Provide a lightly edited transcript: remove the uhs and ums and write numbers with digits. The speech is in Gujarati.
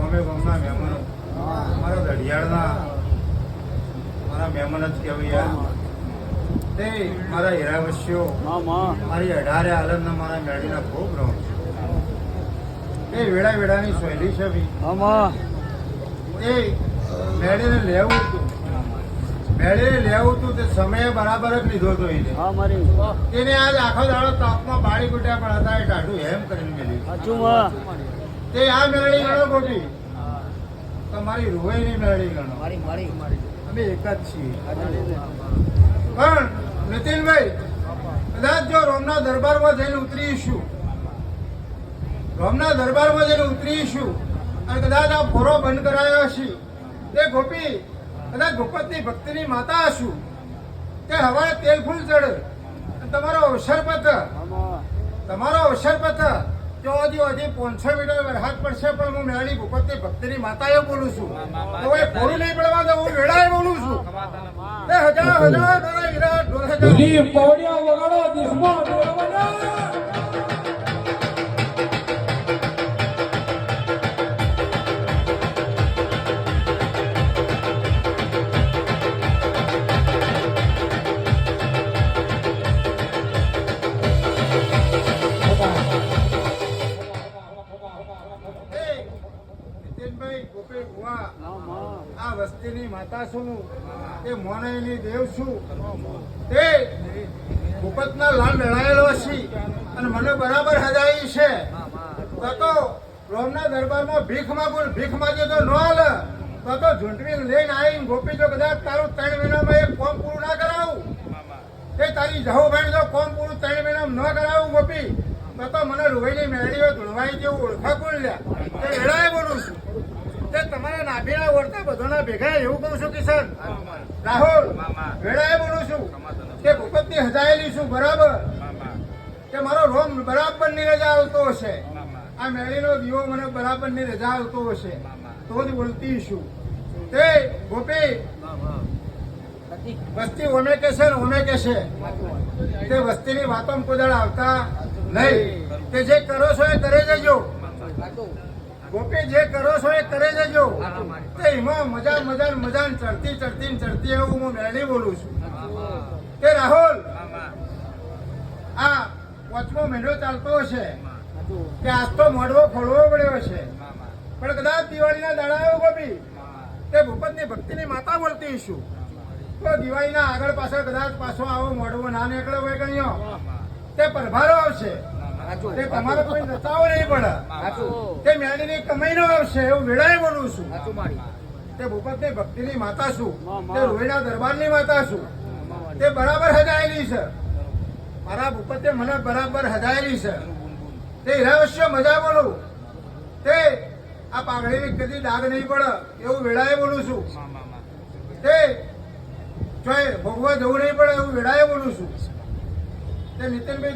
ગમે ગમના મહેમાનો મારા દઢિયાળના મારા મહેમાન જ કહેવાય તે મારા હીરાવસ્યો મારી 18 આલમના મારા મેળીના ખૂબ રહું એ વેળા વેળાની શૈલી છે એ મેળીને લેવું હતું તે સમયે બરાબર જ લીધો હતો એને આજ આખો દાડો તાપમાં બાળી ગુટ્યા પણ હતા એ ટાઢું એમ કરીને મેળ્યું તે આ મેળડી ગણો ગોપી તમારી રોહિણી મેળડી ગણો અમે એક જ છીએ પણ નીતિનભાઈ કદાચ જો રોમના દરબારમાં જઈને ઉતરીશું અને કદાચ આ ફોરો બંધ કરાયો હશે તે ગોપી કદાચ ભૂપતની ભક્તિની માતા હશું તે હવાએ તેલ ફૂલ ચડે તમારો અવસર પથ જો હજી 500 મીટર વરસાદ પડશે પણ હું મેળવી ભૂપતની ભક્તિની માતાએ બોલું છું તો એ પૂરું નહીં પડવા દે હું વેળાએ બોલું છું તે હજાર હીરા આ વસ્તીની માતા છું તે મોનઈની દેવ છું તે ભૂપતના લાલ લડાયેલો છે અને મને બરાબર હજાઈ છે તો રોમના દરબારમાં ભીખ માંગે તો ન હાલે તો ઝૂંટવી લઈને આવીને ગોપી જો કદાચ તારું 3 મહિનામાં એક કોમ પૂરું ના કરાવું તે તારી જહો ભાઈ જો કોમ પૂરું 3 મહિનામાં ન કરાવું ગોપી તો મને રોહિણી મેળીઓ ધૂણવાઈ જેવું ઓળખા કોણ લ્યા તે વેળાએ બોલું છું તે તમારા નાભીના ઓળતા બધાના ભેગા એવું કહું છું કિશન રાહુલ વેળાએ બોલું છું કે ભૂપતની હજાયેલી છું બરાબર કે મારો રોમ બરાબરની રજા આવતો હશે આ મેળીનો દીવો મને બરાબરની રજા આવતો હશે તો જ બોલતી છું તે ગોપી વસ્તી ઓમે કે છે તે વસ્તીની વાતોમાં કોદાળ આવતા નહીં તે જે કરો છો એ કરે જજો ગોપી જે કરો છો એ કરે જજો તે એમાં મજા ચડતી એવું હું મેળી બોલું છું કે રાહુલ આ 5મો મહિનો ચાલતો હશે કે આજ તો મોડવો ખોલવો પડ્યો છે પણ કદાચ દિવાળીના દાડા આવ્યો ગોપી તે ભૂપતની ભક્તિની માતા બોલતી છું તો દિવાળીના આગળ પાછળ કદાચ પાછો આવો મોડવો ના નીકળે હોય ગણ્યો તે પરભારો આવશે તે તમારે કોઈ નચાવો નહીં પડે તે મેળીની કમાઈ નો આવશે એવું વેળાએ બોલું છું તે ભૂપતની ભક્તિની માતા છું તે રોહિણા દરબારની માતા છું તે બરાબર હજાયેલી છે મારા ભૂપતે મને બરાબર હજાયેલી છે તે હીરાવસ્ય મજા બોલું તે આ પાઘડીની કદી ડાઘ નહીં પડે એવું વેળાએ બોલું છું તે ભોગવા જવું નહીં પડે એવું વેળાએ બોલું છું તે નીતિનભાઈ